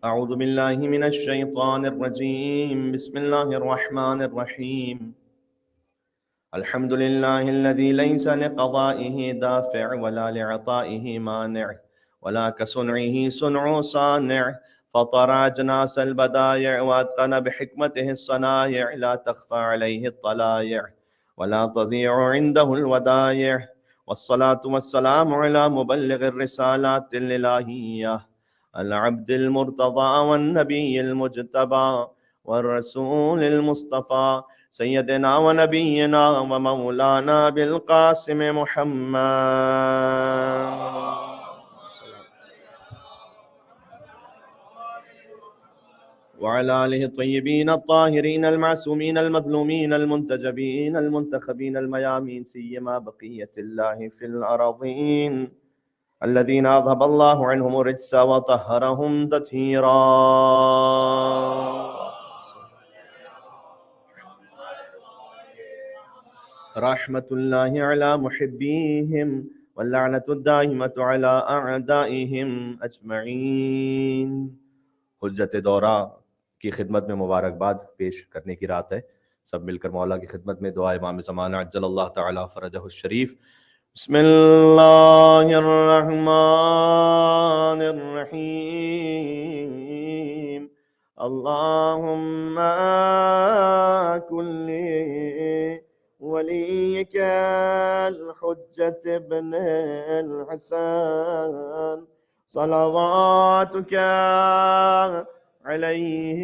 أعوذ بالله من الشيطان الرجيم بسم الله الرحمن الرحيم الحمد لله الذي ليس لقضائه دافع ولا لعطائه مانع ولا كصنعه صنع صانع فطر أجناس البدائع وأتقن بحكمته الصنائع لا تخفى عليه الطلائع ولا تضيع عنده الودائع والصلاة والسلام على مبلغ الرسالات الإلهية العبد المرتضى والنبي المجتبى والرسول المصطفى سيدنا ونبينا ومولانا بالقاسم محمد وعلى آله الطيبين الطاهرين المعصومين المظلومين المنتجبين المنتخبين الميامين سيما بقية الله في الأراضين الذين أذهب الله عنهم الرجس وطهرهم تطهيرا رحمة الله على محبيهم واللعنة الدائمة على أعدائهم أجمعين. حجت دورہ کی خدمت میں مبارکباد پیش کرنے کی رات ہے. سب مل کر مولا کی خدمت میں دعا امام زمانہ عجل اللہ تعالی فرجہ الشریف. بسم اللہ الرحمن الرحیم. اللہم کل ولیک الحجت ابن الحسن صلواتک علیہ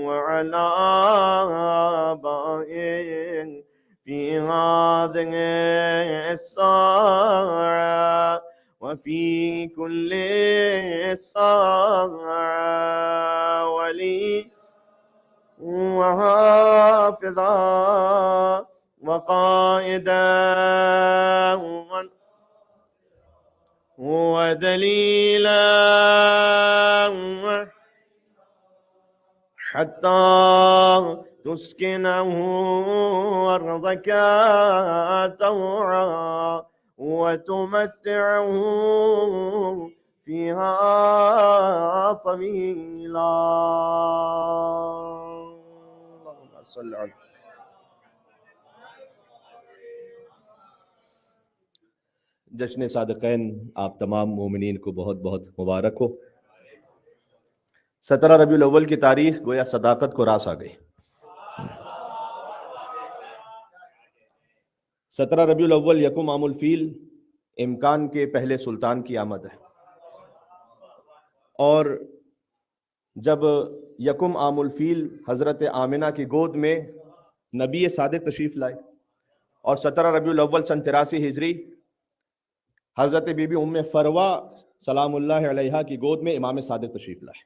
وعلى آبائه في هذه الساعة وفي كل ساعة ولي وحافظا وقائدا ودليلا حتى تسكنه أرضك طوعا وتمتعه فيها طويلا. اللهم صل على جشن صادقین آپ تمام مومنین کو بہت بہت مبارک ہو. 17 ربیع الاول کی تاریخ گویا صداقت کو راس آ گئی. 17 ربیع الاول یکم عام الفیل امکان کے پہلے سلطان کی آمد ہے. اور جب یکم عام الفیل حضرت آمنہ کی گود میں نبی صادق تشریف لائے اور 17 ربیع الاول سن 83 ہجری حضرت بی بی ام فروہ سلام اللہ علیہا کی گود میں امام صادق تشریف لائے.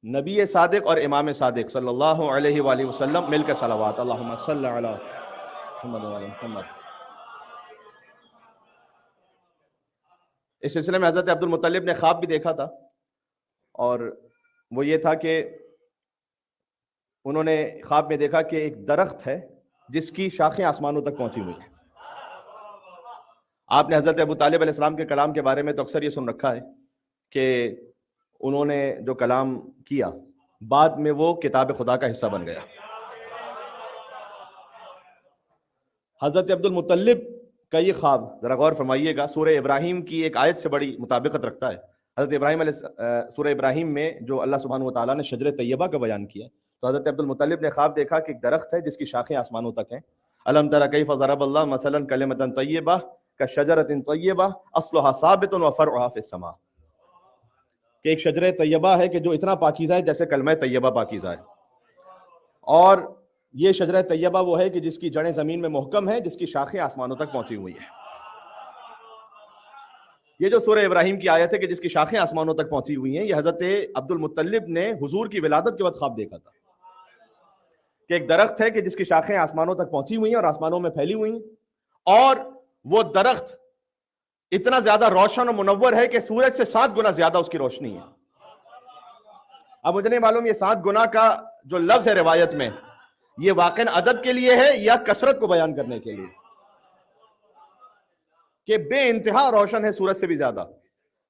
نبی صادق اور امام صادق صلی اللہ علیہ وآلہ وسلم مل کر صلوات اللہم صلی علی محمد وعلی محمد. اس سلسلے میں حضرت عبد المطلب نے خواب بھی دیکھا تھا اور وہ یہ تھا کہ انہوں نے خواب میں دیکھا کہ ایک درخت ہے جس کی شاخیں آسمانوں تک پہنچی ہوئی ہیں. آپ نے حضرت ابو طالب علیہ السلام کے کلام کے بارے میں تو اکثر یہ سن رکھا ہے کہ انہوں نے جو کلام کیا بعد میں وہ کتاب خدا کا حصہ بن گیا. حضرت عبد المطلب کا یہ خواب ذرا غور فرمائیے گا سورہ ابراہیم کی ایک آیت سے بڑی مطابقت رکھتا ہے. حضرت ابراہیم علیہ سورہ ابراہیم میں جو اللہ سبحانہ وتعالیٰ نے شجر طیبہ کا بیان کیا تو حضرت عبد المطلب نے خواب دیکھا کہ ایک درخت ہے جس کی شاخیں آسمانوں تک ہیں. الم تر کیف ضرب اللہ مثلا کلمۃ طیبہ کشجرۃ طیبہ اصلھا ثابت وفرعھا فی السماء. کہ ایک شجرہ طیبہ ہے کہ جو اتنا پاکیزہ ہے جیسے کلمہ طیبہ پاکیزہ ہے. اور یہ شجرہ طیبہ وہ ہے کہ جس کی جڑیں زمین میں محکم ہیں جس کی شاخیں آسمانوں تک پہنچی ہوئی ہیں. یہ جو سورہ ابراہیم کی آیت ہے کہ جس کی شاخیں آسمانوں تک پہنچی ہوئی ہیں یہ حضرت عبد المطلب نے حضور کی ولادت کے وقت خواب دیکھا تھا کہ ایک درخت ہے کہ جس کی شاخیں آسمانوں تک پہنچی ہوئی ہیں اور آسمانوں میں پھیلی ہوئی ہیں اور وہ درخت اتنا زیادہ روشن اور منور ہے کہ سورج سے 7 گنا زیادہ اس کی روشنی ہے. اب مجھے نہیں معلوم یہ 7 گنا کا جو لفظ ہے روایت میں یہ واقعاً عدد کے لیے ہے یا کثرت کو بیان کرنے کے لیے کہ بے انتہا روشن ہے سورج سے بھی زیادہ.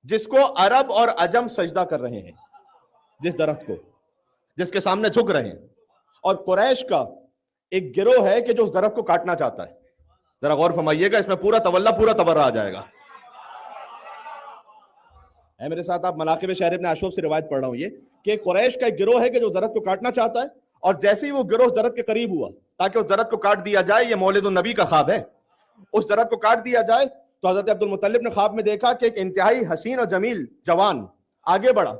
جس کو عرب اور عجم سجدہ کر رہے ہیں، جس درخت کو، جس کے سامنے جھک رہے ہیں، اور قریش کا ایک گروہ ہے کہ جو اس درخت کو کاٹنا چاہتا ہے. ذرا غور فرمائیے گا، اس میں پورا تولا پورا تبرہ آ جائے گا. اے میرے ساتھ آپ مناقب شہر ابن عاشور سے روایت پڑھ رہا ہوں یہ کہ قریش کا ایک گروہ ہے کہ جو درخت کو کاٹنا چاہتا ہے، اور جیسے ہی وہ گروہ اس درخت کے قریب ہوا تاکہ اس درخت کو کاٹ دیا جائے، یہ مولد النبی کا خواب ہے، اس درخت کو کاٹ دیا جائے، تو حضرت عبد المطلب نے خواب میں دیکھا کہ ایک انتہائی حسین اور جمیل جوان آگے بڑھا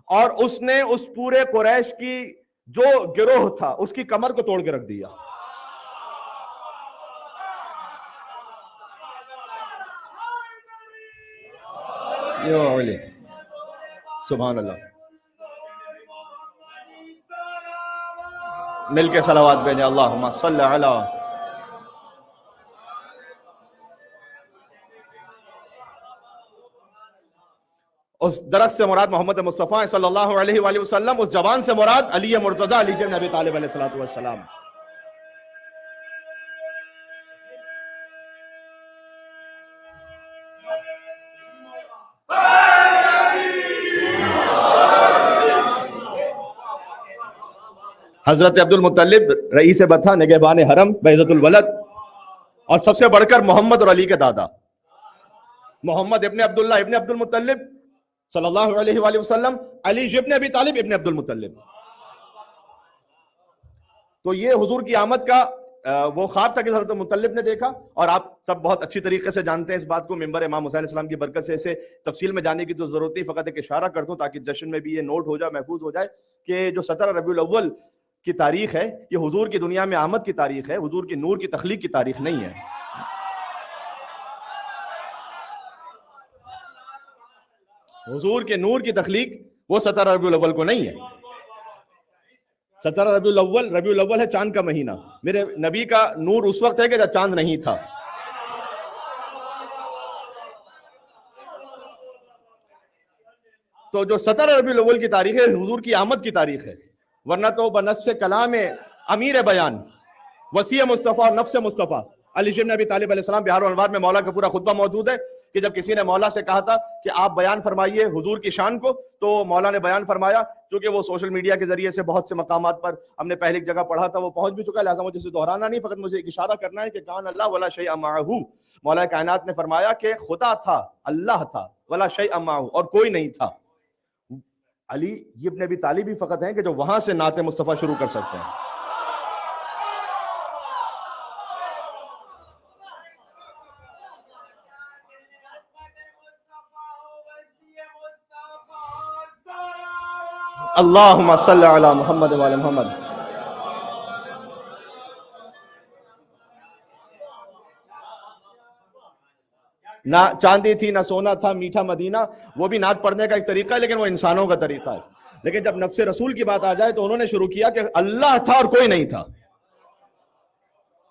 اور اس نے اس پورے قریش کی جو گروہ تھا اس کی کمر کو توڑ کے رکھ دیا. سبحان اللہ. مل کے صلوات بھیجیں، اللہم صلی علی. اس درخت سے مراد محمد مصطفیٰ صلی اللہ علیہ وآلہ وسلم، اس جوان سے مراد علی مرتضی علی بن ابی طالب علیہ السلام. حضرت عبد المطلب رئیس بطھا، نگہبان حرم، بعزت الولد، اور سب سے بڑھ کر محمد اور علی کے دادا محمد ابن عبداللہ ابن عبد المطلب صلی اللہ علیہ وآلہ وسلم، علی ابن ابی طالب ابن عبد المطلب. تو یہ حضور کی آمد کا وہ خواب تھا کہ حضرت مطلب نے دیکھا، اور آپ سب بہت اچھی طریقے سے جانتے ہیں اس بات کو. ممبر امام حسین علیہ السلام کی برکت سے اسے تفصیل میں جانے کی تو ضرورت نہیں، فقط ایک اشارہ کر دوں تاکہ جشن میں بھی یہ نوٹ ہو جائے، محفوظ ہو جائے کہ جو 17 ربیع الاول کی تاریخ ہے یہ حضور کی دنیا میں آمد کی تاریخ ہے، حضور کی نور کی تخلیق کی تاریخ نہیں ہے. حضور کے نور کی تخلیق وہ 17 ربیع الاول کو نہیں ہے. 17 ربیع الاول ہے چاند کا مہینہ. میرے نبی کا نور اس وقت ہے کہ جب چاند نہیں تھا. تو جو 17 ربیع الاول کی تاریخ ہے حضور کی آمد کی تاریخ ہے، ورنہ تو بنص کلام امیر بیان وسیع مصطفیٰ اور نفس مصطفیٰ علی بن ابی طالب علیہ السلام، بہار الانوار میں مولا کا پورا خطبہ موجود ہے کہ جب کسی نے مولا سے کہا تھا کہ آپ بیان فرمائیے حضور کی شان کو، تو مولا نے بیان فرمایا. کیونکہ وہ سوشل میڈیا کے ذریعے سے بہت سے مقامات پر ہم نے پہلے ایک جگہ پڑھا تھا وہ پہنچ بھی چکا ہے، لہٰذا مجھے اسے دہرانا نہیں، فقط مجھے ایک اشارہ کرنا ہے کہ کان اللہ ولا شیء معہ. مولا کائنات نے فرمایا کہ خدا تھا، اللہ تھا، ولا شیء معہ، اور کوئی نہیں تھا. علی ابن ابی طالب ہی فقط ہیں کہ جو وہاں سے نعت مصطفیٰ شروع کر سکتے ہیں. اللہم صلی علی محمد وعلی محمد. نہ چاندی تھی نہ سونا تھا میٹھا مدینہ، وہ بھی نعت پڑھنے کا ایک طریقہ ہے لیکن وہ انسانوں کا طریقہ ہے. لیکن جب نفس رسول کی بات آ جائے تو انہوں نے شروع کیا کہ اللہ تھا اور کوئی نہیں تھا.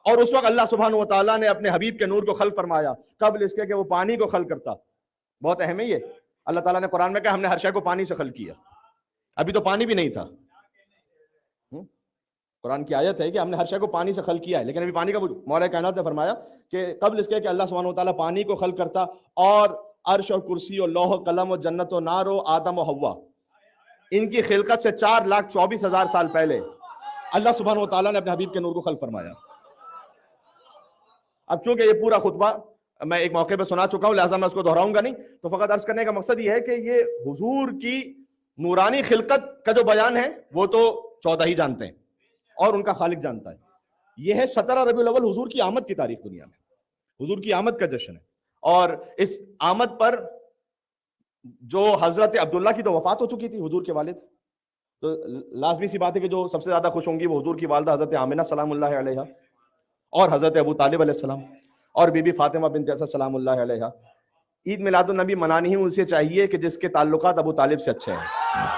اور اس وقت اللہ سبحانہ و تعالیٰ نے اپنے حبیب کے نور کو خلق فرمایا قبل اس کے کہ وہ پانی کو خلق کرتا. بہت اہم ہے یہ. اللہ تعالیٰ نے قرآن میں کہا ہم نے ہر شے کو پانی سے خلق کیا. ابھی تو پانی بھی نہیں تھا. قرآن کی آیت ہے کہ ہم نے ہر شے کو پانی سے خلق کیا ہے لیکن ابھی پانی کا مولا کائنات نے فرمایا کہ قبل اس کے کہ اللہ سبحانہ و تعالیٰ پانی کو خلق کرتا، اور عرش اور کرسی اور لوح و قلم اور جنت و نار و آدم و حوا، ان کی خلقت سے 4,24,000 سال پہلے اللہ سبحانہ و تعالیٰ نے اپنے حبیب کے نور کو خلق فرمایا. اب چونکہ یہ پورا خطبہ میں ایک موقع پہ سنا چکا ہوں لہٰذا میں اس کو دہراؤں گا نہیں، تو فقط عرض کرنے کا مقصد یہ ہے کہ یہ حضور کی نورانی خلقت کا جو بیان ہے وہ تو 14 ہی جانتے ہیں اور ان کا خالق جانتا ہے. یہ ہے 17 ربیع الاول حضور کی آمد کی تاریخ دنیا میں، حضور کی آمد کا جشن ہے. اور اس آمد پر جو حضرت عبداللہ کی تو وفات ہو چکی تھی، حضور کے والد، تو لازمی سی بات ہے کہ جو سب سے زیادہ خوش ہوں گی وہ حضور کی والدہ حضرت آمنہ سلام اللہ علیہا، اور حضرت ابو طالب علیہ السلام، اور بی بی فاطمہ بنت اسد سلام اللہ علیہا. عید میلاد النبی منانی ہی اسے چاہیے کہ جس کے تعلقات ابو طالب سے اچھے ہیں.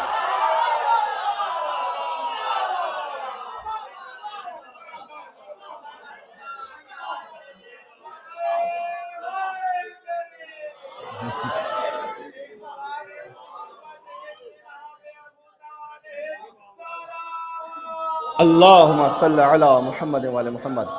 اللہم صلی علی محمد وعلی محمد.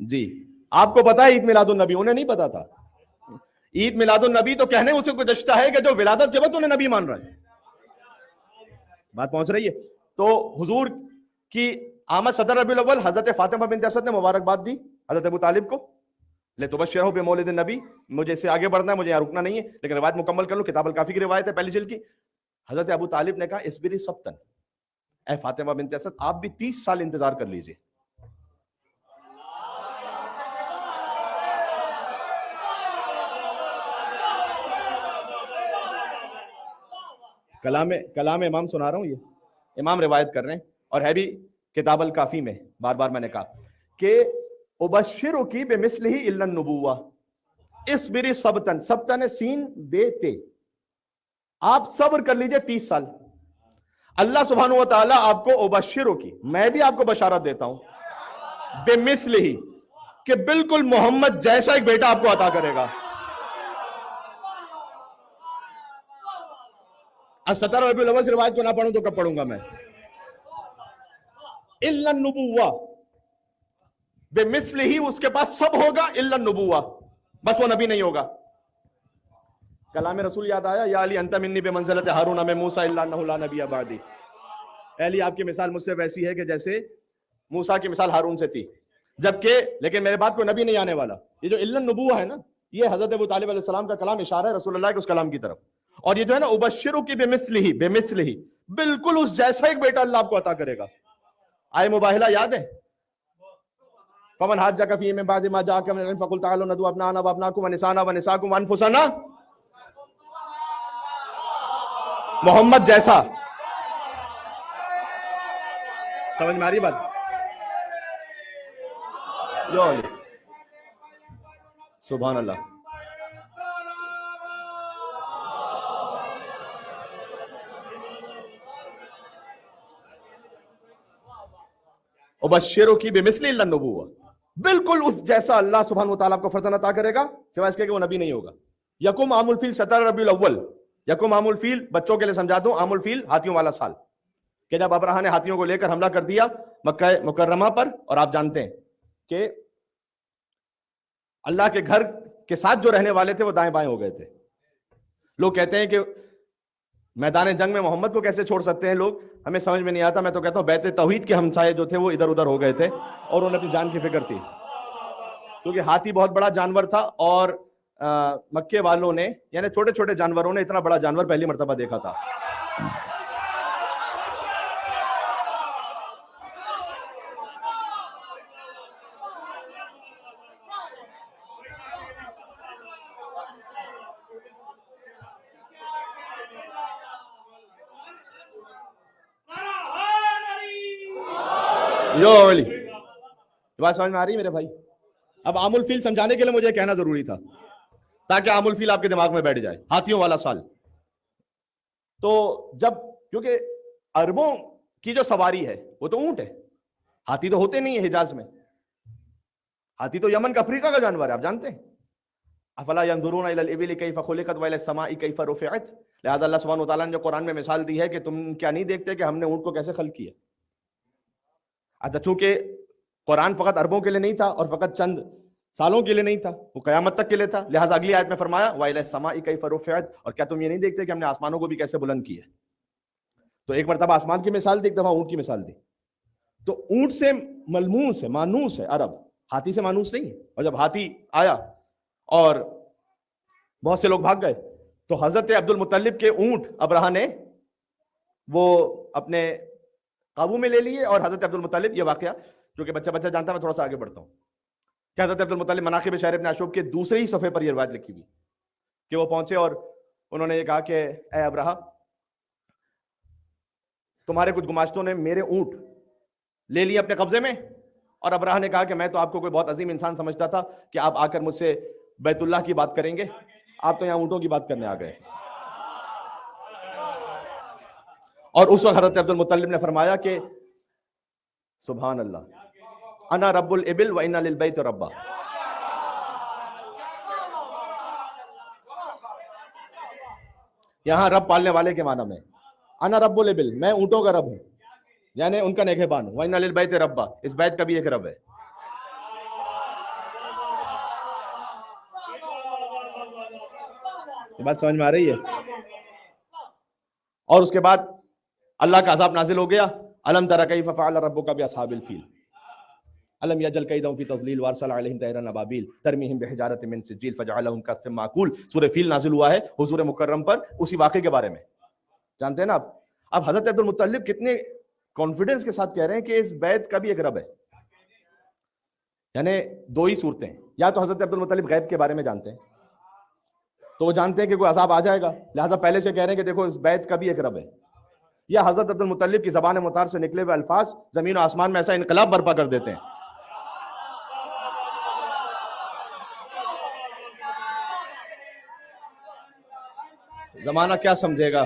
جی آپ کو پتا ہے عید میلاد النبی، انہیں نہیں پتا تھا. عید میلاد النبی تو کہنے اسے کو جشتا ہے کہ جو ولادت کے وقت انہیں نبی مان رہا ہے. بات پہنچ رہی ہے؟ تو حضور کی آمد صدر ربیع الاول، حضرت فاطمہ بنت اسد نے مبارکباد دی حضرت ابو طالب کو، لتبشرہ بمولد النبی. مجھے اس سے آگے بڑھنا ہے، مجھے یہاں رکنا نہیں ہے، لیکن روایت مکمل کر لوں. کتاب الکافی کی روایت ہے پہلی جلد کی. حضرت ابو طالب نے کہا اصبری سبتن، اے فاطمہ بنت اسد آپ بھی 30 سال انتظار کر لیجئے. کلام امام سنا رہا ہوں، یہ امام روایت کر رہے ہیں اور ہے بھی کتاب الکافی میں. بار بار میں نے کہا کہ ابشرکی بمثلہ الا النبوہ، اصبری سبتن، سبتن سین بے تے، آپ صبر کر لیجئے 30 سال. اللہ سبحانہ و تعالیٰ آپ کو ابشرکی، میں بھی آپ کو بشارت دیتا ہوں، بمثلہ، کہ بالکل محمد جیسا ایک بیٹا آپ کو عطا کرے گا. اب 17 ربیع الاول سے روایت کو نہ پڑھوں تو کب پڑھوں گا میں؟ الا النبوہ، بمثلہ، اس کے پاس سب ہوگا، الا النبوہ، بس وہ نبی نہیں ہوگا. کلام رسول یاد آیا، یا علی انت منی بمنزلۃ ہارون من موسیٰ الا انہ لا نبی بعدی. اے علی آپ کی مثال مجھ سے ویسی ہے کہ جیسے موسیٰ کی مثال ہارون سے تھی، جبکہ لیکن میرے بعد کوئی نبی نہیں آنے والا. یہ جو الا النبوہ ہے نا، یہ حضرت ابو طالب علیہ السلام کا کلام اشارہ ہے رسول اللہ کے اس کلام کی طرف. اور یہ جو ہے نا ابشرکی بمثلہ، بمثلہ، بالکل اس جیسا ایک بیٹا اللہ آپ کو عطا کرے گا. آئے مباہلہ یاد ہے؟ فمن حاجک فیہ من بعد ما جاءک من العلم فقل تعالوا ندعو ابناءنا وابناءکم ونساءنا ونساءکم وانفسنا. محمد جیسا. سمجھ میں آ رہی بات؟ سبحان اللہ. ابشرکی بمثل الا النبوہ، بالکل اس جیسا اللہ سبحانہ وتعالیٰ آپ کو فرزند عطا کرے گا، سوائے اس کے کہ وہ نبی نہیں ہوگا. یکم عام الفیل 17 ربیع الاول. یکم عام الفیل بچوں کے لیے سمجھا دوں، عام الفیل ہاتھیوں والا سال، کہ جب ابرہہ نے ہاتھیوں کو لے کر حملہ کر دیا مکہ مکرمہ پر. اور آپ جانتے ہیں کہ اللہ کے گھر کے ساتھ جو رہنے والے تھے وہ دائیں بائیں ہو گئے تھے. لوگ کہتے ہیں کہ میدان جنگ میں محمد کو کیسے چھوڑ سکتے ہیں لوگ، ہمیں سمجھ میں نہیں آتا. میں تو کہتا ہوں بیت توحید کے ہمسائے جو تھے وہ ادھر ادھر ہو گئے تھے اور انہیں اپنی جان کی فکر تھی، کیونکہ ہاتھی بہت بڑا جانور تھا اور مکے والوں نے، یعنی چھوٹے چھوٹے جانوروں نے اتنا بڑا جانور پہلی مرتبہ دیکھا تھا. بات سمجھ میں آ رہی ہے میرے بھائی؟ اب عام الفیل سمجھانے کے لیے مجھے کہنا ضروری تھا تاکہ عام الفیل آپ کے دماغ میں بیٹھ جائے، ہاتھیوں والا سال. تو جب، کیونکہ عربوں کی جو سواری ہے وہ تو اونٹ ہے، ہاتھی تو ہوتے نہیں ہے حجاز میں. ہاتھی تو یمن کا، افریقہ کا جانور ہے، آپ جانتے ہیں. افلا ينظرون الى الابل كيف خلقت والى السماء كيف رفعت. لہذا اللہ سبحانہ وتعالیٰ نے جو قرآن میں مثال دی ہے کہ تم کیا نہیں دیکھتے کہ ہم نے اونٹ کو کیسے خلق کیا. اچھا، چونکہ قرآن فقط عربوں کے لیے نہیں تھا اور فقط چند سالوں کے لیے نہیں تھا، وہ قیامت تک کے لیے تھا. لہٰذا اگلی آیت میں فرمایا وَإِلَى السَّمَاءِ كَيْفَ رُفِعَتْ، اور کیا تم یہ نہیں دیکھتے کہ ہم نے آسمانوں کو بھی کیسے بلند کیا. تو ایک مرتبہ آسمان کی مثال دی، ایک دفعہ اونٹ کی مثال دی. تو اونٹ سے ملموس ہے، مانوس ہے عرب، ہاتھی سے مانوس نہیں ہے. اور جب ہاتھی آیا اور بہت سے لوگ بھاگ گئے تو حضرت عبد المطلب کے اونٹ ابرہہ نے وہ اپنے قابو میں لے لیے. اور حضرت عبد المطلب، یہ واقعہ جو کہ بچہ جانتا ہے، میں تھوڑا سا آگے بڑھتا ہوں، کہ حضرت عبد المطلب مناقب شہر ابن عاشوب کے دوسرے ہی صفحے پر یہ روایت لکھی ہوئی کہ وہ پہنچے اور انہوں نے یہ کہا کہ اے ابرہہ، تمہارے کچھ گماشتوں نے میرے اونٹ لے لیے اپنے قبضے میں. اور ابرہہ نے کہا کہ میں تو آپ کو کوئی بہت عظیم انسان سمجھتا تھا کہ آپ آ کر مجھ سے بیت اللہ کی بات کریں گے، آپ تو یہاں اونٹوں کی بات کرنے آ گئے. اور اس وقت حضرت عبد المطلب نے فرمایا کہ سبحان اللہ، انا رب الابل و انا للبیت ربا. یہاں رب پالنے والے کے معنی میں، انا رب الابل، میں اونٹوں کا رب ہوں، یعنی ان کا نگہبان ہوں. و انا للبیت ربا، اس بیت کا بھی ایک رب ہے. یہ بات سمجھ میں آ رہی ہے؟ اور اس کے بعد اللہ کا عذاب نازل ہو گیا. الم تر کیف فعل ربک باصحاب الفیل الم یجعل کیدہم فی تضلیل وارسل علیہم طیرا ابابیل ترمیہم بحجارۃ من سجیل فجعلہم کعصف مأکول. سورہ فیل نازل ہوا ہے حضور مکرم پر اسی واقعے کے بارے میں. جانتے ہیں نا آپ؟ اب حضرت عبد المطلب کتنے کانفیڈنس کے ساتھ کہہ رہے ہیں کہ اس بیت کا بھی ایک رب ہے. یعنی دو ہی صورتیں، یا تو حضرت عبد المطلب غیب کے بارے میں جانتے ہیں تو وہ جانتے ہیں کہ کوئی عذاب آ جائے گا، لہذا پہلے سے کہہ رہے ہیں کہ دیکھو اس بیت کا بھی ایک رب ہے، یا حضرت عبد المطلب کی زبان مطہر سے نکلے ہوئے الفاظ زمین و آسمان میں ایسا انقلاب برپا کر دیتے ہیں. زمانہ کیا سمجھے گا؟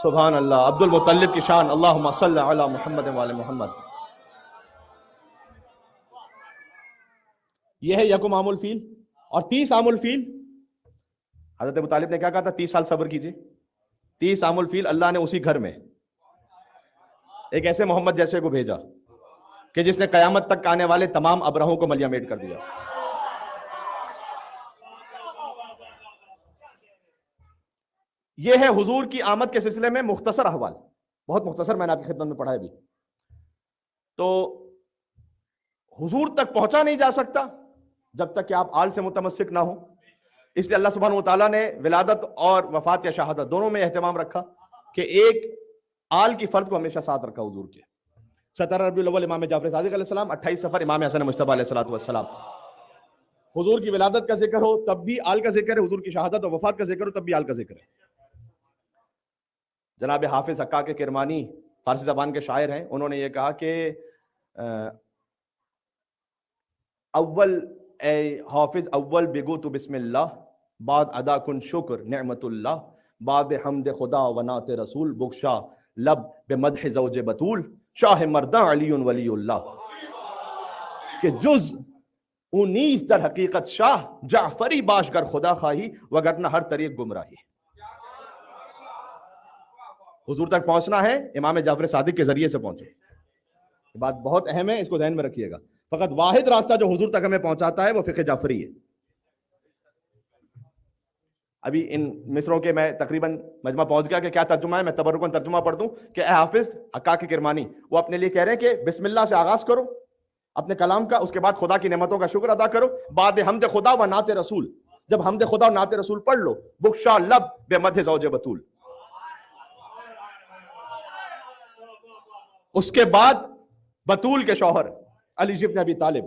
سبحان اللہ. عبد المطلب کی شان. اللہم صل علی محمد وعلی محمد. یہ ہے یکم عام الفیل. اور 30 عام الفیل حضرت ابو طالب نے کیا کہا تھا؟ 30 سال صبر کیجئے. 30 عام الفیل اللہ نے اسی گھر میں ایک ایسے محمد جیسے کو بھیجا کہ جس نے قیامت تک آنے والے تمام ابرہوں کو ملیا میٹ کر دیا. یہ ہے حضور کی آمد کے سلسلے میں مختصر احوال، بہت مختصر، میں نے آپ کی خدمت میں پڑھا ہے بھی. تو حضور تک پہنچا نہیں جا سکتا جب تک کہ آپ آل سے متمسک نہ ہوں. اس لیے اللہ سبحانہ وتعالیٰ نے ولادت اور وفات یا شہادت دونوں میں اہتمام رکھا کہ ایک آل کی فرد کو ہمیشہ ساتھ رکھا حضور کے. 17 ربیع الاول امام جعفر صادق علیہ السلام، 28 صفر امام حسن مجتبیٰ علیہ السلام. حضور کی ولادت کا ذکر ہو تب بھی آل کا ذکر ہے، حضور کی شہادت اور وفات کا ذکر ہو تب بھی آل کا ذکر ہے. جناب حافظ حقاق کرمانی فارسی زبان کے شاعر ہیں، انہوں نے یہ کہا کہ اول اے حافظ اول بگو تو بسم اللہ، بعد ادا کن شکر نعمت اللہ، بعد حمد خدا و نعت رسول، بخشا لب بمدح زوج بطول، شاہ مرداں علی ولی اللہ. کہ جز انیس در حقیقت شاہ، جعفری باش گر خدا خواہی، وگرنہ ہر طریق گمراہی. حضور تک پہنچنا ہے امام جعفر صادق کے ذریعے سے پہنچے. یہ بات بہت اہم ہے، اس کو ذہن میں رکھیے گا. فقط واحد راستہ جو حضور تک ہمیں پہنچاتا ہے وہ فقہ جعفری ہے. ابھی ان مصروں کے میں تقریباً مجمع پہنچ گیا کہ کیا ترجمہ ہے. میں تبرکاً ترجمہ پڑھ دوں کہ اے حافظ حقاق کرمانی، وہ اپنے لیے کہہ رہے ہیں کہ بسم اللہ سے آغاز کرو اپنے کلام کا، اس کے بعد خدا کی نعمتوں کا شکر ادا کرو، بعد حمد خدا و نعت رسول. جب حمد خدا و نعت رسول پڑھ لو، بخشا لب بمدح زوج بطول. اس کے بعد بطول کے شوہر علی بن ابی طالب،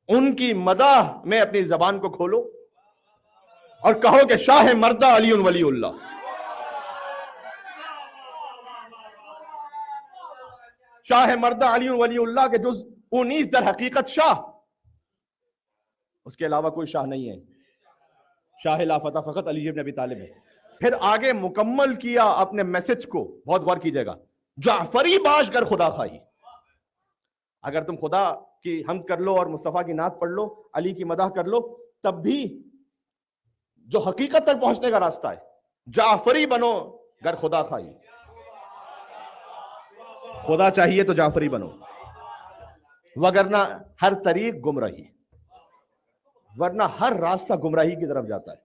ان کی مداح میں اپنی زبان کو کھولو اور کہو کہ شاہ مردہ علی ولی اللہ. شاہ مردہ علی ولی اللہ کے جز 19 در حقیقت شاہ، اس کے علاوہ کوئی شاہ نہیں ہے. شاہ لا فتح فقط علی بن ابی طالب ہے. پھر آگے مکمل کیا اپنے میسج کو، بہت غور کیجئے گا، جعفری باش گر خدا خواہی. اگر تم خدا کی حمد کر لو اور مصطفیٰ کی نعت پڑھ لو، علی کی مدح کر لو، تب بھی جو حقیقت تک پہنچنے کا راستہ ہے، جعفری بنو گر خدا خواہی. خدا چاہیے تو جعفری بنو، وگرنہ ہر طریق گمراہی، ورنہ ہر راستہ گمراہی کی طرف جاتا ہے.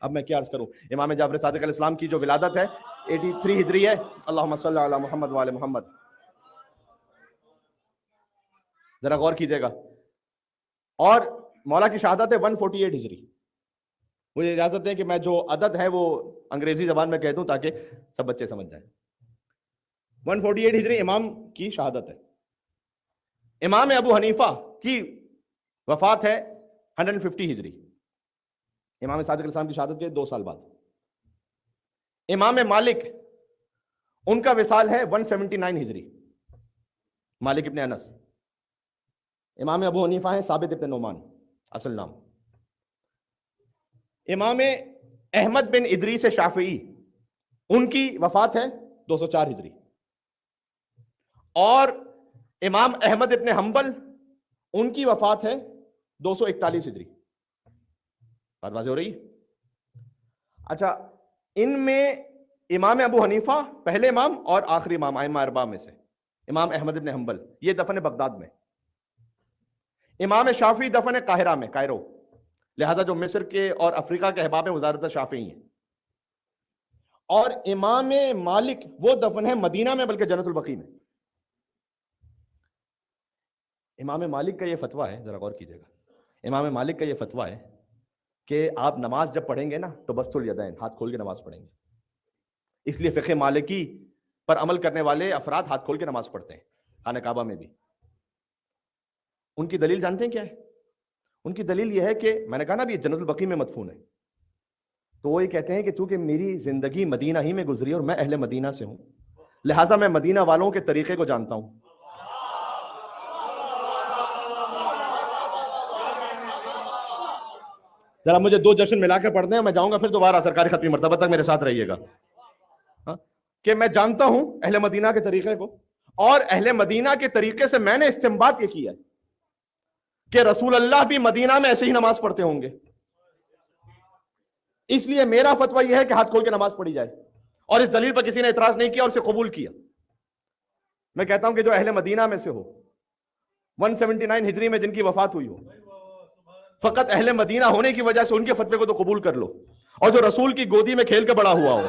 اب میں کیا عرض کروں. امام جعفر صادق علیہ السلام کی جو ولادت ہے 83 ہجری ہے. اللہم صلی علی محمد وعلی محمد. ذرا غور کیجئے گا. اور مولا کی شہادت ہے 148 ہجری. مجھے اجازت ہے کہ میں جو عدد ہے وہ انگریزی زبان میں کہہ دوں تاکہ سب بچے سمجھ جائیں. 148 ہجری امام کی شہادت ہے. امام ابو حنیفہ کی وفات ہے 150 ہجری. امام صادق علیہ السلام کی شہادت کے 2 سال بعد. امام مالک، ان کا وصال ہے 179 ہجری. مالک ابن انس. امام ابو حنیفہ ہیں ثابت ابن نعمان اصل نام. امام احمد بن ادریس شافعی، ان کی وفات ہے 204 ہجری. اور امام احمد ابن حنبل، ان کی وفات ہے 241 ہجری. بات واضح ہو رہی ہے؟ اچھا، ان میں امام ابو حنیفہ پہلے امام اور آخری امام ائمہ اربعہ میں سے. امام احمد ابن حنبل یہ دفن بغداد میں. امام شافعی دفن ہے قاہرہ میں، کائرو، لہذا جو مصر کے اور افریقہ کے احباب ہیں وہ زیادہ تر شافعی ہیں. اور امام مالک وہ دفن ہے مدینہ میں، بلکہ جنت البقیع میں. امام مالک کا یہ فتویٰ ہے، ذرا غور کیجئے گا، امام مالک کا یہ فتویٰ ہے کہ آپ نماز جب پڑھیں گے نا تو بسط الیدین، ہاتھ کھول کے نماز پڑھیں گے. اس لیے فقہ مالکی پر عمل کرنے والے افراد ہاتھ کھول کے نماز پڑھتے ہیں، خانہ کعبہ میں بھی. ان کی دلیل جانتے ہیں کیا ہے؟ ان کی دلیل یہ ہے کہ میں نے کہا نا ابھی جنت البقیع میں مدفون ہے، تو وہ یہ کہتے ہیں کہ چونکہ میری زندگی مدینہ ہی میں گزری اور میں اہل مدینہ سے ہوں، لہٰذا میں مدینہ والوں کے طریقے کو جانتا ہوں. ذرا مجھے دو جشن ملا کے پڑھتے ہیں، میں جاؤں گا پھر دوبارہ سرکاری ختمی مرتبہ تک میرے ساتھ رہیے گا. کہ میں جانتا ہوں اہل مدینہ کے طریقے کو، اور اہل مدینہ کے طریقے سے میں نے استنباط یہ کیا ہے کہ رسول اللہ بھی مدینہ میں ایسے ہی نماز پڑھتے ہوں گے. اس لیے میرا فتویٰ یہ ہے کہ ہاتھ کھول کے نماز پڑھی جائے، اور اس دلیل پر کسی نے اعتراض نہیں کیا اور اسے قبول کیا. میں کہتا ہوں کہ جو اہل مدینہ میں سے ہو، 179 ہجری میں جن کی وفات ہوئی ہو، فقط اہل مدینہ ہونے کی وجہ سے ان کے فتوے کو تو قبول کر لو، اور جو رسول کی گودی میں کھیل کے بڑا ہوا ہو.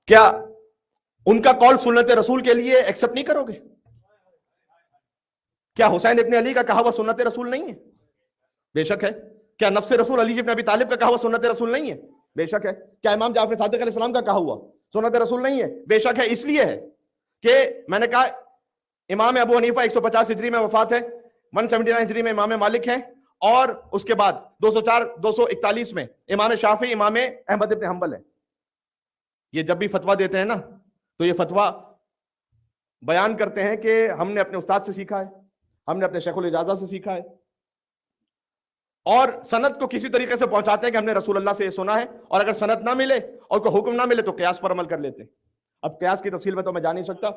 کیا ان کا قول سنت رسول کے لیے ایکسپٹ نہیں کرو گے؟ کیا حسین ابن علی کا کہا ہوا سنت رسول نہیں ہے؟ بے شک ہے. کیا نفس رسول علی ابن ابی طالب کا کہا ہوا سنت رسول نہیں ہے؟ بے شک ہے. کیا امام جعفر صادق علیہ السلام کا کہا ہوا سنت رسول نہیں ہے؟ بے شک ہے. اس لیے ہے کہ میں نے کہا امام ابو حنیفہ 150 ہجری میں وفات ہے، 179 ہجری میں امام مالک ہیں، اور اس کے بعد 241 میں امام شافعی، امام احمد ابن حنبل ہے. یہ جب بھی فتویٰ دیتے ہیں نا تو یہ فتویٰ بیان کرتے ہیں کہ ہم نے اپنے استاد سے سیکھا ہے، ہم نے اپنے شیخ الاجازہ سے سیکھا ہے، اور سند کو کسی طریقے سے پہنچاتے ہیں کہ ہم نے رسول اللہ سے یہ سنا ہے. اور اگر سند نہ ملے اور کوئی حکم نہ ملے تو قیاس پر عمل کر لیتے ہیں. اب قیاس کی تفصیل میں تو میں جا نہیں سکتا،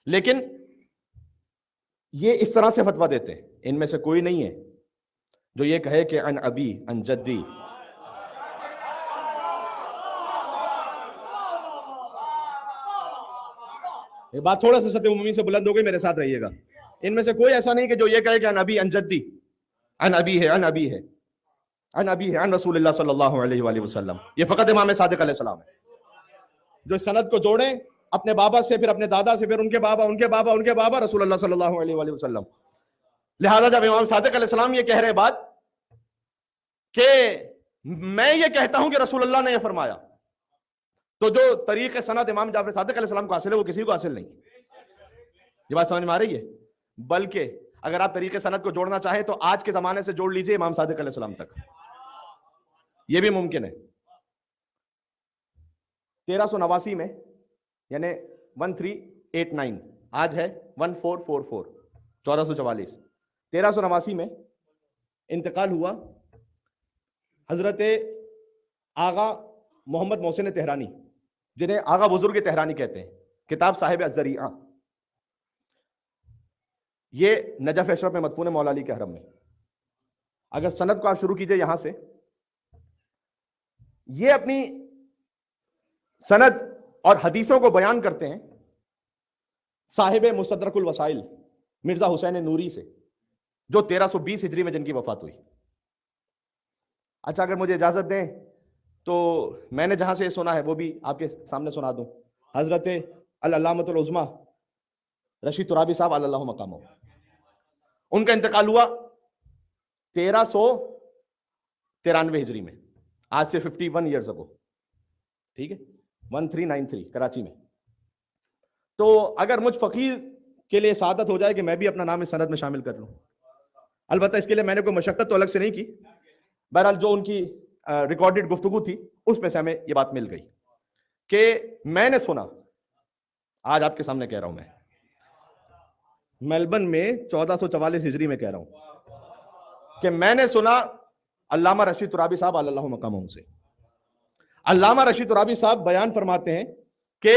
لیکن یہ اس طرح سے فتویٰ دیتے ہیں. ان میں سے کوئی نہیں ہے جو یہ کہے کہ ان ابی ان جدی. یہ بات تھوڑا سا سطح عمومی سے بلند ہو گئی، میرے ساتھ رہیے گا. ان میں سے کوئی ایسا نہیں کہ جو یہ کہے کہ ان ابی ان جدی، ان ابی ہے، ان ابی ہے، ان ابی ہے، ان رسول اللہ صلی اللہ علیہ وآلہ وسلم. یہ فقط امام صادق علیہ السلام ہے جو سند کو جوڑیں اپنے بابا سے، پھر اپنے دادا سے، پھر ان کے بابا، ان کے بابا، ان کے بابا، رسول اللہ صلی اللہ علیہ وآلہ وسلم. لہذا جب امام صادق علیہ السلام یہ کہہ رہے بات کہ میں یہ کہتا ہوں کہ رسول اللہ نے یہ فرمایا، تو جو طریق سند امام جعفر صادق علیہ السلام کو حاصل ہے وہ کسی کو حاصل نہیں. یہ بات سمجھ میں آ رہی ہے؟ بلکہ اگر آپ طریق سند کو جوڑنا چاہیں تو آج کے زمانے سے جوڑ لیجئے امام صادق علیہ السلام تک، یہ بھی ممکن ہے. 1389 میں یعنی 1389، آج ہے 1444، 1444، 1389 میں انتقال ہوا حضرت آغا محمد محسن تہرانی، جنہیں آغا بزرگ تہرانی کہتے ہیں، کتاب صاحب الذریعہ. یہ نجف اشرف میں مدفون ہے، مولا علی کے حرم میں. اگر سند کو آپ شروع کیجئے یہاں سے، یہ اپنی سند اور حدیثوں کو بیان کرتے ہیں صاحب مستدرک الوسائل مرزا حسین نوری سے، جو 1320 ہجری میں جن کی وفات ہوئی. اچھا اگر مجھے اجازت دیں تو میں نے جہاں سے یہ سنا ہے وہ بھی آپ کے سامنے سنا دوں. حضرت العلامۃ العظمی رشید ترابی صاحب علی اللہ مقامہ، ان کا انتقال ہوا 1393 ہجری میں، آج سے 51 ایئرز اگو، ٹھیک ہے، 1393 کراچی میں. تو اگر مجھ فقیر کے لیے سعادت ہو جائے کہ میں بھی اپنا نام اس سند میں شامل کر لوں، البتہ اس کے لیے میں نے کوئی مشقت تو الگ سے نہیں کی، بہرحال جو ان کی ریکارڈڈ گفتگو تھی اس میں سے ہمیں یہ بات مل گئی کہ میں نے سنا، آج آپ کے سامنے کہہ رہا ہوں، میں میلبن میں 1444 ہجری میں کہہ رہا ہوں کہ میں نے سنا علامہ رشید ترابی صاحب علی اللہ مقامہ سے. علامہ رشید ترابی صاحب بیان فرماتے ہیں کہ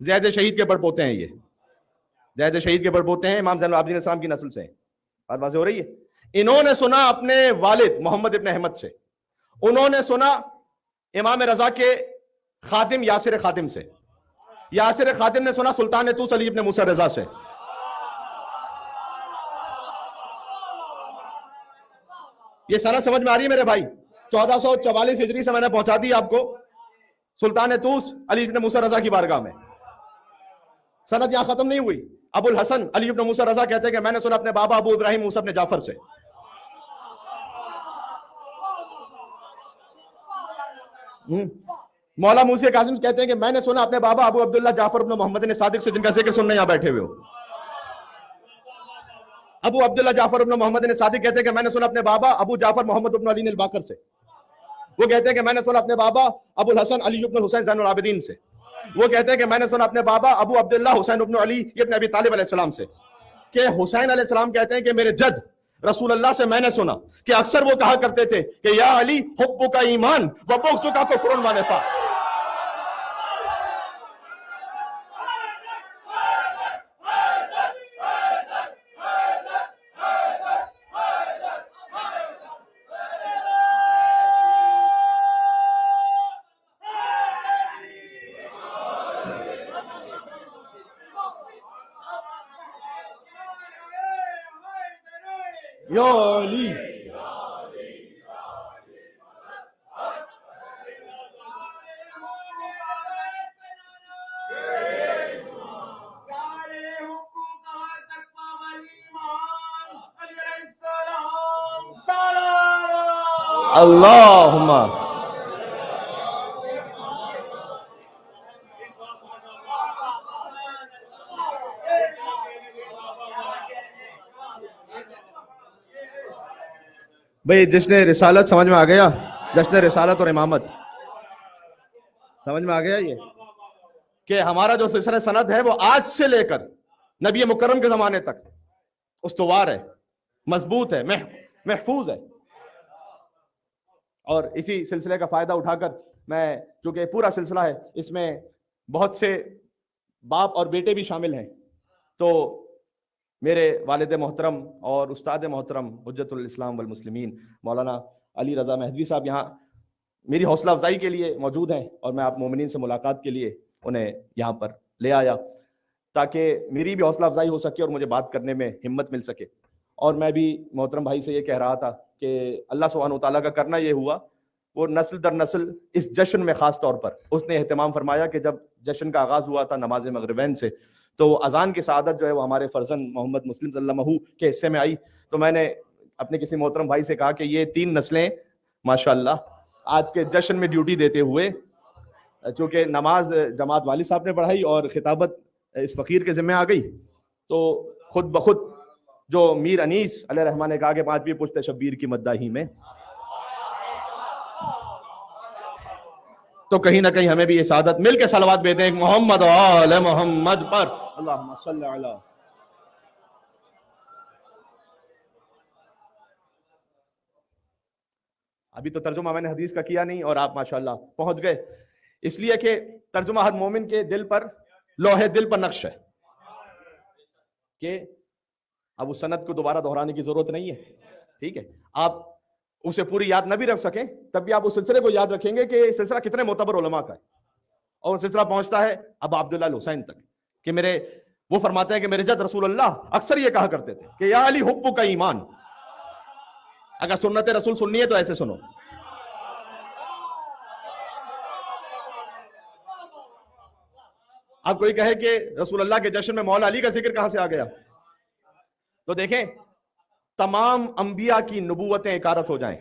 زید شہید کے پڑپوتے ہیں، یہ زید شہید کے پڑپوتے ہیں، امام زین العابدین السلام کی نسل سے ہیں. بات واضح ہو رہی ہے. انہوں نے سنا اپنے والد محمد ابن احمد سے، انہوں نے سنا امام رضا کے خادم یاسر خادم سے، یاسر خادم نے سنا سلطان طوس علی ابن موسیٰ رضا سے. یہ سند سمجھ میں آ رہی ہے میرے بھائی؟ 1444 ہجری سے میں نے پہنچا دی آپ کو سلطان طوس علی ابن موسیٰ رضا کی بارگاہ میں. سند یہاں ختم نہیں ہوئی. ابو الحسن علی ابن موسیٰ رضا کہتے ہیں کہ میں نے سنا اپنے بابا ابو ابراہیم موسیٰ ابن جعفر سے. مولا موسی کاظم کہتے ہیں کہ میں نے سنا اپنے بابا ابو عبداللہ جعفر ابن محمد صادق سے، جن کا ذکر سننے یہاں بیٹھے ہوئے ہو. ابو عبداللہ جعفر ابن محمد صادق کہتے ہیں کہ میں نے سنا اپنے بابا ابو جعفر محمد ابن علی الباقر سے. وہ کہتے ہیں کہ میں نے سنا اپنے بابا ابو الحسن علی ابن حسین زین العابدین سے. وہ کہتے ہیں کہ میں نے سنا اپنے بابا ابو عبداللہ حسین ابن علی ابن ابی طالب علیہ السلام سے، کہ حسین علیہ السلام کہتے ہیں کہ میرے جد رسول اللہ سے میں نے سنا کہ اکثر وہ کہا کرتے تھے کہ یا علی حبک ایمان و بغضک کفر و نفاق. یا علی اللہم بھئی جشن رسالت سمجھ میں آ گیا؟ جشن رسالت اور امامت سمجھ میں آ گیا؟ یہ کہ ہمارا جو سلسلہ سند ہے وہ آج سے لے کر نبی مکرم کے زمانے تک استوار ہے، مضبوط ہے، محفوظ ہے. اور اسی سلسلے کا فائدہ اٹھا کر میں، چونکہ پورا سلسلہ ہے، اس میں بہت سے باپ اور بیٹے بھی شامل ہیں، تو میرے والد محترم اور استاد محترم حجت الاسلام والمسلمین مولانا علی رضا مہدوی صاحب یہاں میری حوصلہ افزائی کے لیے موجود ہیں، اور میں آپ مومنین سے ملاقات کے لیے انہیں یہاں پر لے آیا تاکہ میری بھی حوصلہ افزائی ہو سکے اور مجھے بات کرنے میں ہمت مل سکے. اور میں بھی محترم بھائی سے یہ کہہ رہا تھا کہ اللہ سبحانہ وتعالیٰ کا کرنا یہ ہوا، وہ نسل در نسل اس جشن میں خاص طور پر اس نے اہتمام فرمایا کہ جب جشن کا آغاز ہوا تھا نماز مغربین سے، تو اذان کی سعادت جو ہے وہ ہمارے فرزند محمد مسلم صلی اللہ علیہ وسلم کے حصے میں آئی. تو میں نے اپنے کسی محترم بھائی سے کہا کہ یہ 3 نسلیں ماشاءاللہ آج کے جشن میں ڈیوٹی دیتے ہوئے، چونکہ نماز جماعت والد صاحب نے پڑھائی اور خطابت اس فقیر کے ذمہ آ گئی، تو خود بخود جو میر انیس علیہ رحمٰن نے کہا کہ 5ویں پشت شبیر کی مداحی میں، تو کہیں نہ کہیں ہمیں بھی یہ سعادت مل کے صلوات بھیجیں ایک محمد و آل محمد پر. اللہم صلی علی. ابھی تو ترجمہ میں نے حدیث کا کیا نہیں اور آپ ماشاءاللہ پہنچ گئے، اس لیے کہ ترجمہ ہر مومن کے دل پر، لوح دل پر نقش ہے کہ اب اس سند کو دوبارہ دہرانے کی ضرورت نہیں ہے. ٹھیک ہے، آپ اسے پوری یاد نہ بھی رکھ سکیں تب بھی آپ اس سلسلے کو یاد رکھیں گے کہ سلسلہ کتنے معتبر علماء کا ہے. اور وہ سلسلہ پہنچتا ہے اب عبداللہ حسین تک کہ وہ فرماتے ہیں کہ میرے جد رسول اللہ اکثر یہ کہا کرتے تھے کہ یا علی حب کا ایمان. اگر سنت رسول سننی ہے تو ایسے سنو. اب کوئی کہے کہ رسول اللہ کے جشن میں مولا علی کا ذکر کہاں سے آ گیا، تو دیکھیں تمام انبیاء کی نبوتیں اکارت ہو جائیں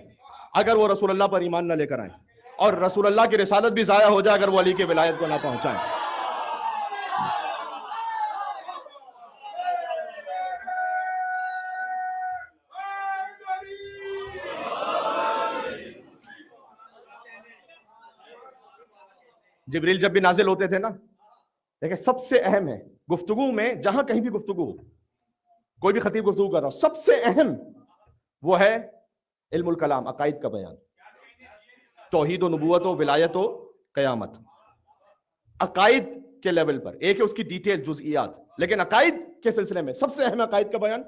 اگر وہ رسول اللہ پر ایمان نہ لے کر آئیں، اور رسول اللہ کی رسالت بھی ضائع ہو جائے اگر وہ علی کے ولایت کو نہ پہنچائیں. جبریل جب بھی نازل ہوتے تھے نا، دیکھیں سب سے اہم ہے گفتگو میں، جہاں کہیں بھی گفتگو ہو، کوئی بھی خطیب گفتگو کر رہا ہو، سب سے اہم وہ ہے علم الکلام، عقائد کا بیان، توحید و نبوت و ولایت و قیامت. عقائد کے لیول پر، ایک ہے اس کی ڈیٹیل جزئیات، لیکن عقائد کے سلسلے میں سب سے اہم عقائد کا بیان،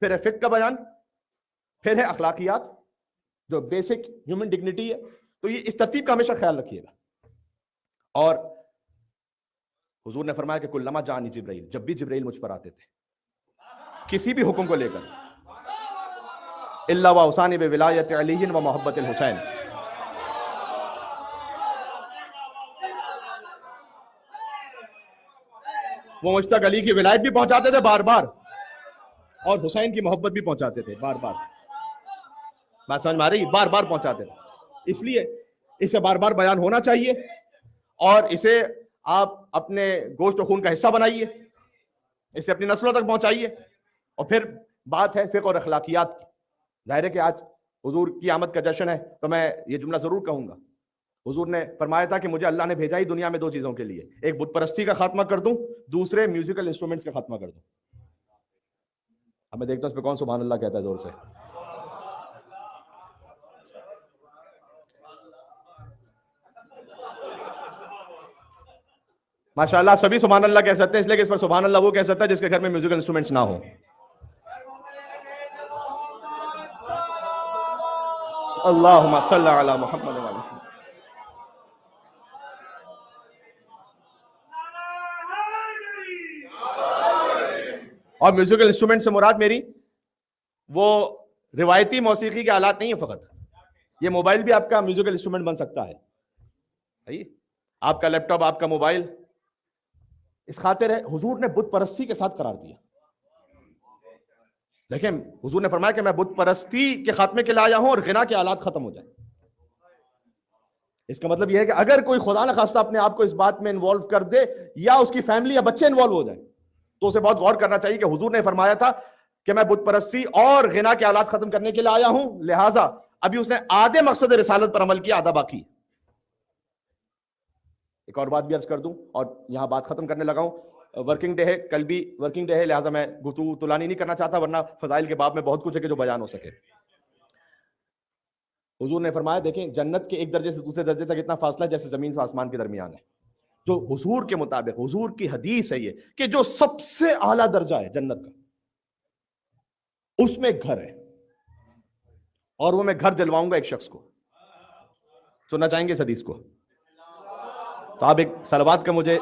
پھر ہے فقہ کا بیان، پھر ہے اخلاقیات جو بیسک ہیومن ڈگنیٹی ہے. تو یہ اس ترتیب کا ہمیشہ خیال رکھیے گا. اور حضور نے فرمایا کہ کلما جانی جبرائیل، جب بھی جبرائیل مجھ پر آتے تھے کسی بھی حکم کو لے کر، الا واوصانی بولایت علی و محبت الحسین، وہ مجھ تک علی کی ولایت بھی پہنچاتے تھے بار بار، اور حسین کی محبت بھی پہنچاتے تھے بار بار. بات سمجھ میں آ رہی؟ بار بار پہنچاتے تھے. اس لیے اسے بار بار بیان ہونا چاہیے، اور اسے آپ اپنے گوشت و خون کا حصہ بنائیے، اسے اپنی نسلوں تک پہنچائیے. اور پھر بات ہے فقہ اور اخلاقیات کی. ظاہر ہے کہ آج حضور کی آمد کا جشن ہے تو میں یہ جملہ ضرور کہوں گا. حضور نے فرمایا تھا کہ مجھے اللہ نے بھیجا ہی دنیا میں دو چیزوں کے لیے، ایک بت پرستی کا خاتمہ کر دوں، دوسرے میوزیکل انسٹرومنٹس کا خاتمہ کر دوں. اب میں دیکھتا ہوں اس پہ کون سبحان اللہ کہتا ہے زور سے. ماشاءاللہ آپ سبھی سبحان اللہ کہہ سکتے ہیں، اس لیے کہ اس پر سبحان اللہ وہ کہہ سکتا ہے جس کے گھر میں میوزیکل انسٹرومنٹس نہ ہوں. اللہم صلی علی محمد و علی محمد. اور میوزیکل انسٹرومنٹ سے مراد میری وہ روایتی موسیقی کے آلات نہیں ہیں فقط. یہ موبائل بھی آپ کا میوزیکل انسٹرومنٹ بن سکتا ہے. آپ کا لیپ ٹاپ، آپ کا موبائل. اس خاطر ہے حضور نے بت پرستی کے ساتھ قرار دیا. دیکھیں حضور نے فرمایا کہ میں بت پرستی کے خاتمے کے لیے آیا ہوں اور غنا کے آلات ختم ہو جائیں. اس کا مطلب یہ ہے کہ اگر کوئی خدا نخواستہ اپنے آپ کو اس بات میں انوالو کر دے، یا اس کی فیملی یا بچے انوالو ہو جائیں، تو اسے بہت غور کرنا چاہیے کہ حضور نے فرمایا تھا کہ میں بت پرستی اور غنا کے آلات ختم کرنے کے لیے آیا ہوں، لہٰذا ابھی اس نے آدھے مقصد رسالت پر عمل کیا، آدھا باقی. ایک اور بات بھی عرض کر دوں اور یہاں بات ختم کرنے لگا ہوں. ورکنگ ڈے ہے، کل بھی ورکنگ ڈے ہے، لہٰذا میں گفتگو طولانی نہیں کرنا چاہتا، ورنہ فضائل کے باب میں بہت کچھ ہے کہ جو بیان ہو سکے. حضور نے فرمایا دیکھیں جنت کے ایک درجے سے دوسرے درجے تک اتنا فاصلہ ہے جیسے زمین سے آسمان کے درمیان ہے. جو حضور کے مطابق، حضور کی حدیث ہے یہ، کہ جو سب سے اعلیٰ درجہ ہے جنت کا، اس میں ایک گھر ہے، اور وہ میں گھر دلواؤں گا ایک شخص کو. سننا چاہیں گے اس حدیث کو؟ تو آپ ایک صلوات کا مجھے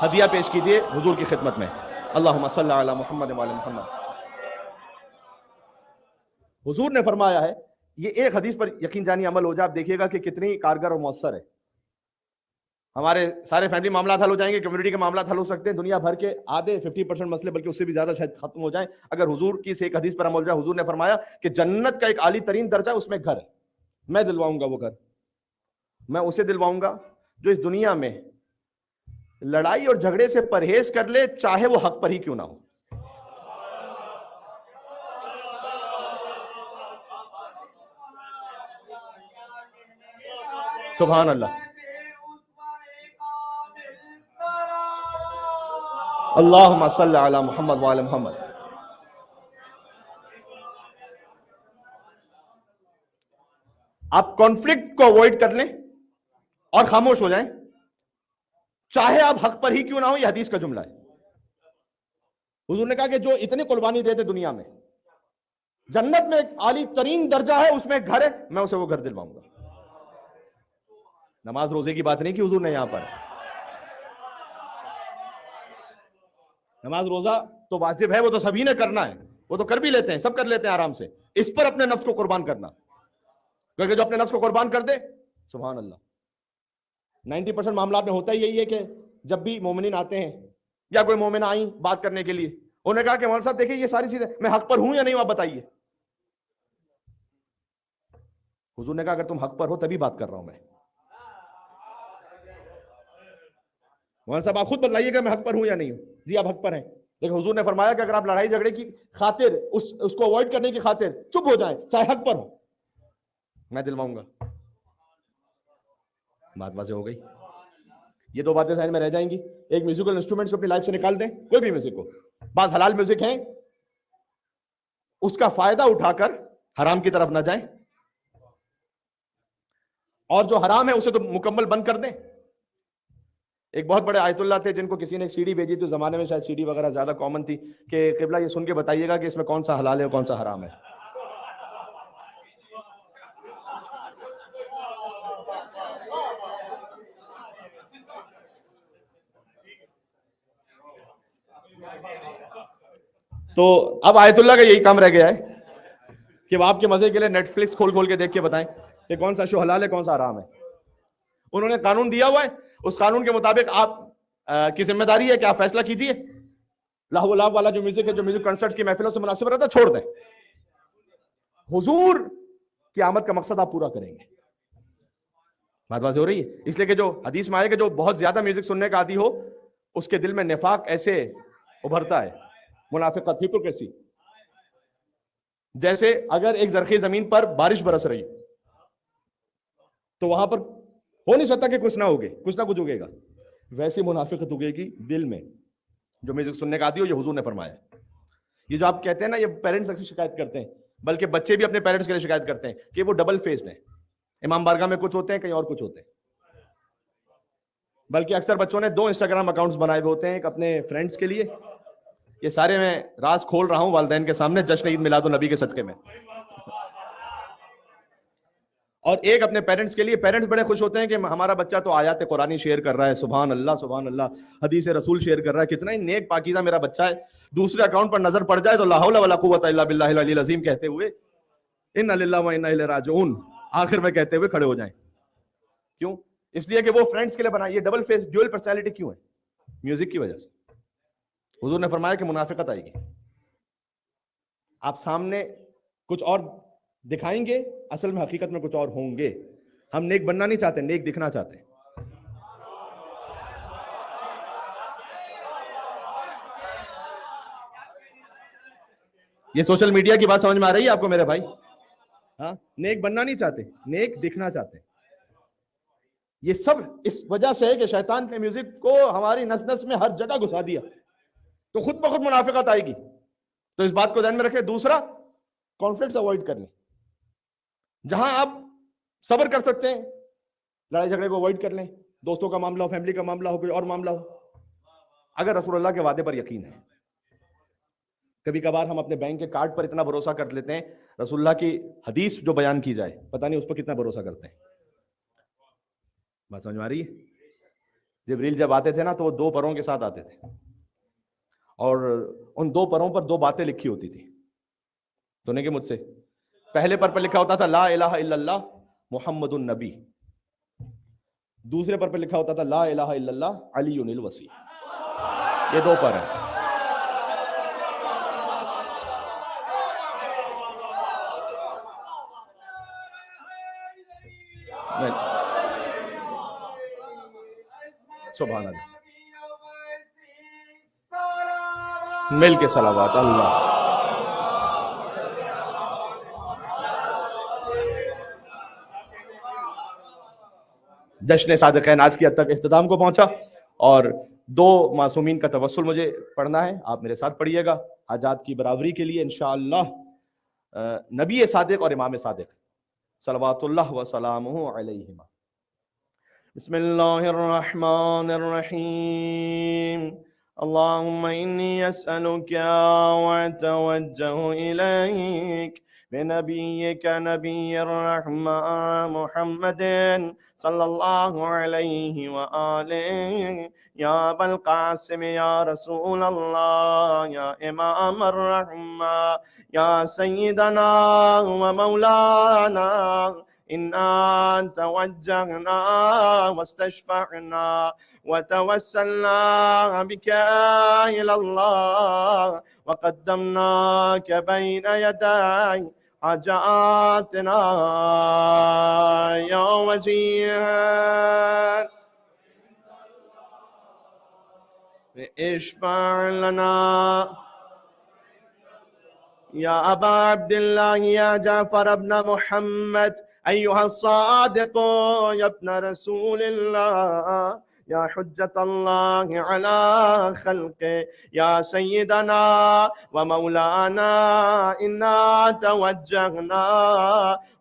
ہدیہ پیش کیجئے حضور کی خدمت میں. اللہم صلی علی محمد و علی محمد. حضور نے فرمایا ہے، یہ ایک حدیث پر یقین جانی عمل ہو جائے، آپ دیکھیے گا کہ کتنی کارگر اور مؤثر ہے. ہمارے سارے فیملی معاملات حل ہو جائیں گے، کمیونٹی کے معاملات حل ہو سکتے ہیں، دنیا بھر کے آدھے 50% مسئلے بلکہ اس سے بھی زیادہ شاید ختم ہو جائیں اگر حضور کی اس ایک حدیث پر عمل ہو جائے. حضور نے فرمایا کہ جنت کا ایک عالی ترین درجہ، اس میں گھر ہے، میں دلواؤں گا وہ گھر. میں اسے دلواؤں گا جو اس دنیا میں لڑائی اور جھگڑے سے پرہیز کر لے، چاہے وہ حق پر ہی کیوں نہ ہو. سبحان اللہ. اللہم صلی علی محمد و علی محمد. آپ کانفلکٹ کو اوائڈ کر لیں اور خاموش ہو جائیں، چاہے آپ حق پر ہی کیوں نہ ہو. یہ حدیث کا جملہ ہے. حضور نے کہا کہ جو اتنی قربانی دیتے دنیا میں، جنت میں ایک عالی ترین درجہ ہے، اس میں ایک گھر ہے، میں اسے وہ گھر دلواؤں گا. نماز روزے کی بات نہیں کی حضور نے یہاں پر. نماز روزہ تو واجب ہے، وہ تو سبھی نے کرنا ہے، وہ تو کر بھی لیتے ہیں، سب کر لیتے ہیں آرام سے. اس پر اپنے نفس کو قربان کرنا، کیونکہ جو اپنے نفس کو قربان کر دے، سبحان اللہ. 90% معاملات میں ہوتا ہی یہی ہے کہ جب بھی مومنین آتے ہیں یا کوئی مومن آئیں بات کرنے کے لیے، انہوں نے کہا کہ مولانا صاحب دیکھیں یہ ساری چیزیں میں حق پر ہوں یا نہیں، آپ بتائیے. حضور نے کہا اگر تم حق پر ہو تبھی بات کر رہا ہوں میں. مولانا صاحب آپ خود بتلائیے کہ میں حق پر ہوں یا نہیں ہوں. جی آپ حق پر ہیں، لیکن حضور نے فرمایا کہ اگر آپ لڑائی جھگڑے کی خاطر اس کو اوائڈ کرنے کی خاطر چپ ہو جائیں، چاہے حق پر ہو، میں دلواؤں گا. بات واضح ہو گئی. یہ دو باتیں ذہن میں رہ جائیں گی. ایک میوزیکل انسٹرومنٹس کو اپنی لائف سے نکال دیں، کوئی بھی میوزک کو. بعض حلال میوزک ہیں، اس کا فائدہ اٹھا کر حرام کی طرف نہ جائیں، اور جو حرام ہے اسے تو مکمل بند کر دیں. ایک بہت بڑے آیت اللہ تھے جن کو کسی نے ایک سی ڈی بھیجی تھی، زمانے میں شاید سی ڈی وغیرہ زیادہ کامن تھی، کہ قبلہ یہ سن کے بتائیے گا کہ اس میں کون سا حلال ہے اور کون سا حرام ہے. تو اب آیت اللہ کا یہی کام رہ گیا ہے کہ وہ آپ کے مزے کے لیے نیٹ فلکس کھول کھول کے دیکھ کے بتائیں کہ کون سا شو حلال ہے کون سا حرام ہے. انہوں نے قانون دیا ہوا ہے، اس قانون کے مطابق آپ کی ذمہ داری ہے کہ آپ فیصلہ کیجئے. لاہو لاو والا جو میوزک ہے، جو میوزک کنسرٹ کی محفلوں سے مناسب رہتا ہے، چھوڑ دیں. حضور کی آمد کا مقصد آپ پورا کریں گے. بات واضح ہو رہی ہے؟ اس لیے کہ جو حدیث میں آئے کہ جو بہت زیادہ میوزک سننے کا عادی ہو، اس کے دل میں نفاق ایسے ابھرتا ہے، منافقت، ہپوکریسی. جیسے اگر ایک زرخی زمین پر بارش برس رہی تو وہاں پر ہو نہیں سکتا کہ کچھ نہ ہوگے، کچھ نہ کچھ اگے گا. ویسی منافقت اگے گی دل میں جو میوزک سننے کا عادی ہو. یہ حضور نے فرمایا. یہ جو آپ کہتے ہیں نا، یہ پیرنٹس اکثر شکایت کرتے ہیں، بلکہ بچے بھی اپنے پیرنٹس کے لیے شکایت کرتے ہیں کہ وہ ڈبل فیسڈ ہیں. امام بارگاہ میں کچھ ہوتے ہیں، کہیں اور کچھ ہوتے ہیں. بلکہ اکثر بچوں نے 2 انسٹاگرام اکاؤنٹس بنائے ہوئے ہوتے ہیں، ایک اپنے فرینڈس کے لیے. یہ سارے میں راز کھول رہا ہوں والدین کے سامنے جشن عید میلاد النبی کے صدقے میں. اور ایک اپنے پیرنٹس کے لیے. پیرنٹس بڑے خوش ہوتے ہیں کہ ہمارا بچہ تو آیات قرآنی شیئر کر رہا ہے، سبحان اللہ سبحان اللہ، حدیث رسول شیئر کر رہا ہے، کتنا ہی نیک پاکیزہ میرا بچہ ہے. دوسرے اکاؤنٹ پر نظر پڑ جائے تو لا حول ولا قوت الا باللہ العلی العظیم کہتے ہوئے انا للہ و انا الیہ راجعون آخر میں کہتے ہوئے کھڑے ہو جائیں. کیوں؟ اس لیے کہ وہ فرینڈس کے لیے بنا. یہ ڈبل فیس، ڈیول پرسنالٹی کیوں ہے؟ میوزک کی وجہ سے. حضور نے فرمایا کہ منافقت آئے گی. آپ سامنے کچھ اور دکھائیں گے، اصل میں حقیقت میں کچھ اور ہوں گے. ہم نیک بننا نہیں چاہتے، نیک دکھنا چاہتے ہیں. یہ سوشل میڈیا کی بات سمجھ میں آ رہی ہے آپ کو میرے بھائی؟ ہاں، نیک بننا نہیں چاہتے، نیک دکھنا چاہتے ہیں. یہ سب اس وجہ سے ہے کہ شیطان نے میوزک کو ہماری نس نس میں ہر جگہ گھسا دیا، تو خود بخود منافقت آئے گی. تو اس بات کو ذہن میں رکھیں. دوسرا، کانفلکٹس اوائڈ کرنے. جہاں آپ صبر کر سکتے ہیں، لڑائی جھگڑے کو اوائڈ کر لیں. دوستوں کا معاملہ ہو، فیملی کا معاملہ ہو، کوئی اور معاملہ ہو، اگر رسول اللہ کے وعدے پر یقین ہے. کبھی کبھار ہم اپنے بینک کے کارڈ پر اتنا بھروسہ کر لیتے ہیں، رسول اللہ کی حدیث جو بیان کی جائے پتہ نہیں اس پر کتنا بھروسہ کرتے ہیں. بات سمجھ میں آ رہی ہے؟ جبریل جب آتے تھے نا تو وہ 2 پروں کے ساتھ آتے تھے، اور ان 2 پروں پر 2 باتیں لکھی ہوتی تھی. سنیں گے مجھ سے؟ پہلے پر لکھا ہوتا تھا لا الہ الا اللہ محمد النبی. دوسرے پر لکھا ہوتا تھا لا الہ الا اللہ علی الوصی. یہ 2 پر ہیں. سبحان اللہ. مل کے صلوات اللہ. جشن صادقین آج کی حد تک اختتام کو پہنچا، اور 2 معصومین کا توسل مجھے پڑھنا ہے. آپ میرے ساتھ پڑھیے گا حاجات کی برابری کے لیے انشاءاللہ. نبی صادق اور امام صادق صلوات اللہ وسلامہ علیہما. بسم اللہ الرحمن الرحیم. اللهم إني أسألك وأتوجه إليك بنبيك نبي الرحمة محمد صلى الله عليه وآله يا أبا القاسم يا رسول الله يا إمام الرحمة يا سيدنا ومولانا إنا توجهنا واستشفعنا وتوسلنا بك إلى الله وقدمناك بين يدي حاجاتنا يا وجيه اشفع لنا يا أبا عبد الله يا جعفر ابن محمد أيها الصادق يا ابن رسول الله یا حجت اللہ علی خلقه یا سیدنا و مولانا انا توجہنا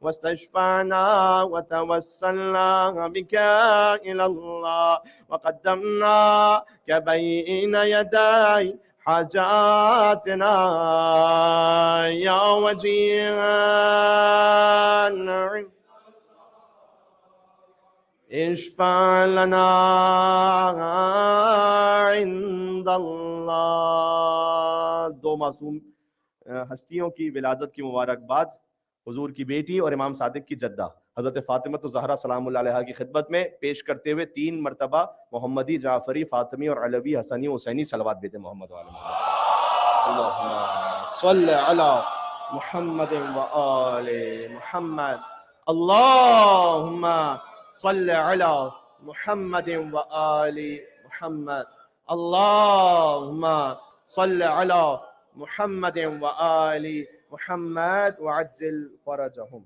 واستشفعنا وتوسلنا بك الى الله وقدمناك بين يدي حاجاتنا یا وجیہا اشفع لنا عند اللہ۔ دو معصوم ہستیوں کی ولادت کی مبارکباد، حضور کی بیٹی اور امام صادق کی جدہ حضرت فاطمہ الزہرا سلام اللہ علیہا کی خدمت میں پیش کرتے ہوئے 3 مرتبہ محمدی، جعفری، فاطمی اور علوی، حسنی، حسینی صلوات بیتے محمد و آل محمد۔ اللہم صل علی محمد و آل محمد، اللہم صل علی محمد و آل محمد، اللہم صل علی محمد و آل محمد وعجل فرجہم۔